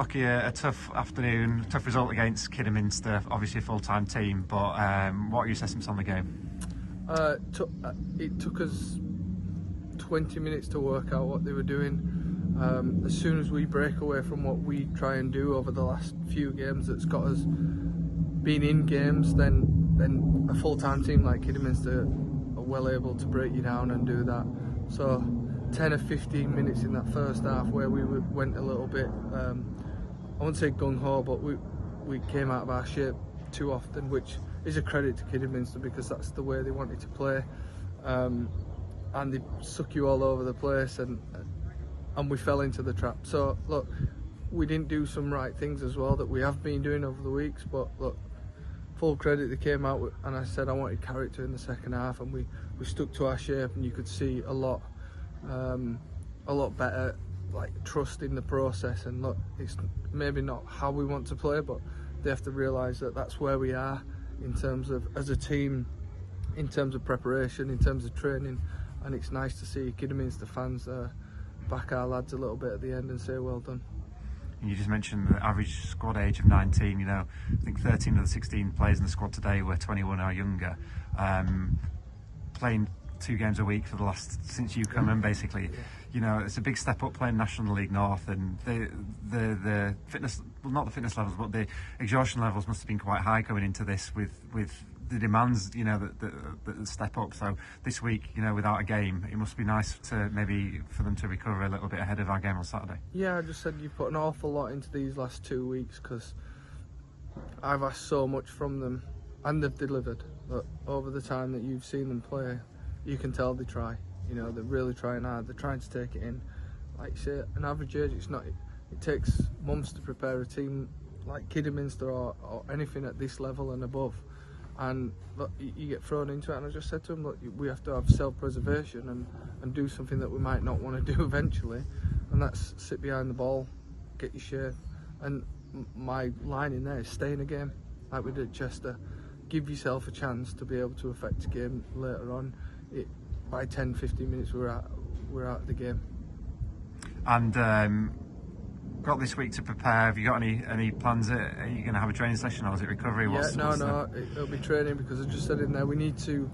Stocky, a tough afternoon, tough result against Kidderminster, obviously a full-time team, but what are your assessments on the game? It took us 20 minutes to work out what they were doing. As soon as we break away from what we try and do over the last few games that's got us being in games, then a full-time team like Kidderminster are well able to break you down and do that. So 10 or 15 minutes in that first half where we went a little bit, I wouldn't say gung-ho, but we came out of our shape too often, which is a credit to Kidderminster because that's the way they wanted to play. And they suck you all over the place, and we fell into the trap. So look, we didn't do some right things as well that we have been doing over the weeks, but look, full credit, they came out with, and I said I wanted character in the second half, and we stuck to our shape, and you could see a lot better, like, trust in the process. And look, it's maybe not how we want to play, but they have to realise that that's where we are in terms of, as a team, in terms of preparation, in terms of training. And it's nice to see Kidderminster fans back our lads a little bit at the end and say well done. You just mentioned the average squad age of 19. You know, I think 13 of the 16 players in the squad today were 21 or younger. Playing 2 games a week for the last, since you come in, basically. Yeah. You know, it's a big step up playing National League North, and the fitness, well, not the fitness levels, but the exhaustion levels must have been quite high coming into this with the demands, you know, that step up. So this week, you know, without a game, it must be nice to maybe for them to recover a little bit ahead of our game on Saturday. Yeah, I just said you've put an awful lot into these last 2 weeks because I've asked so much from them, and they've delivered. But over the time that you've seen them play, you can tell they try. You know, they're really trying hard. They're trying to take it in. Like say, an average age, it takes months to prepare a team like Kidderminster or anything at this level and above. And look, you get thrown into it. And I just said to them, look, we have to have self-preservation and do something that we might not want to do eventually. And that's sit behind the ball, get your shape. And my line in there is stay in a game, like we did at Chester. Give yourself a chance to be able to affect a game later on. By 10-15 minutes we're out of the game. And got this week to prepare. Have you got any plans? Are you going to have a training session, or is it recovery? No, it'll be training, because I just said in there we need to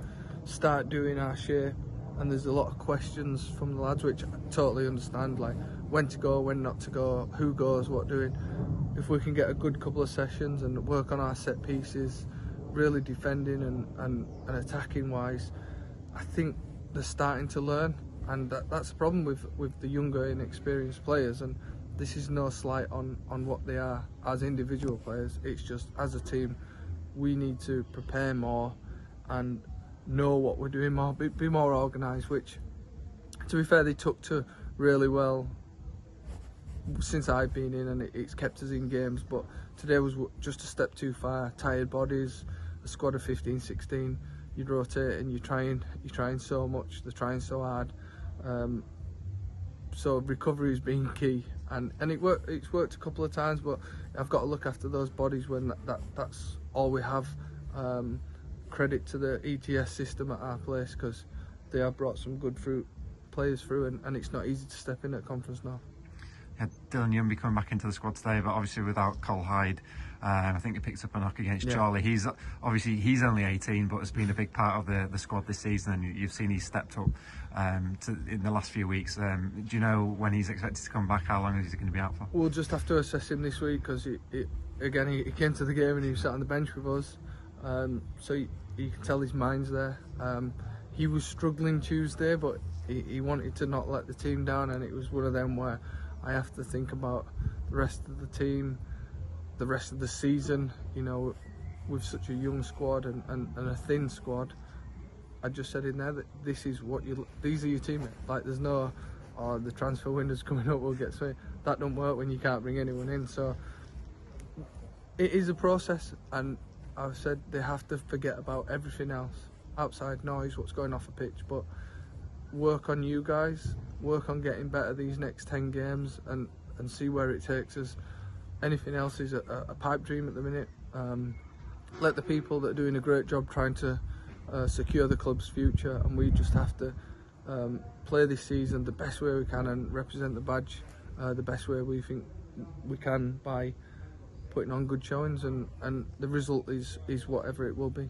start doing our shape, and there's a lot of questions from the lads, which I totally understand, like when to go, when not to go, who goes, what doing. If we can get a good couple of sessions and work on our set pieces, really defending and attacking wise, I think they're starting to learn. And that's the problem with the younger, inexperienced players. And this is no slight on what they are as individual players. It's just, as a team, we need to prepare more and know what we're doing more, be more organised, which, to be fair, they took to really well since I've been in, and it's kept us in games. But today was just a step too far. Tired bodies, a squad of 15, 16, you'd rotate and you're trying so much, they're trying so hard. So recovery has been key, and it's worked a couple of times, but I've got to look after those bodies when that's all we have. Credit to the ETS system at our place, because they have brought some good players through, and it's not easy to step in at Conference North. Yeah, Dylan Youngby coming back into the squad today, but obviously without Cole Hyde. I think he picked up a knock against Charlie. He's only 18, but has been a big part of the squad this season, and you've seen he's stepped up in the last few weeks. Do you know when he's expected to come back? How long is he going to be out for? We'll just have to assess him this week, because he came to the game and he sat on the bench with us, so you can tell his mind's there. He was struggling Tuesday, but he wanted to not let the team down, and it was one of them where I have to think about the rest of the team, the rest of the season. You know, with such a young squad and a thin squad, I just said in there that these are your teammates. Like, there's no, the transfer window's coming up, we'll get through. That don't work when you can't bring anyone in. So it is a process, and I've said they have to forget about everything else, outside noise, what's going off a pitch, but work on you guys, work on getting better these next 10 games and see where it takes us. Anything else is a pipe dream at the minute. Let the people that are doing a great job trying to secure the club's future, and we just have to play this season the best way we can and represent the badge the best way we think we can by putting on good showings, and the result is whatever it will be.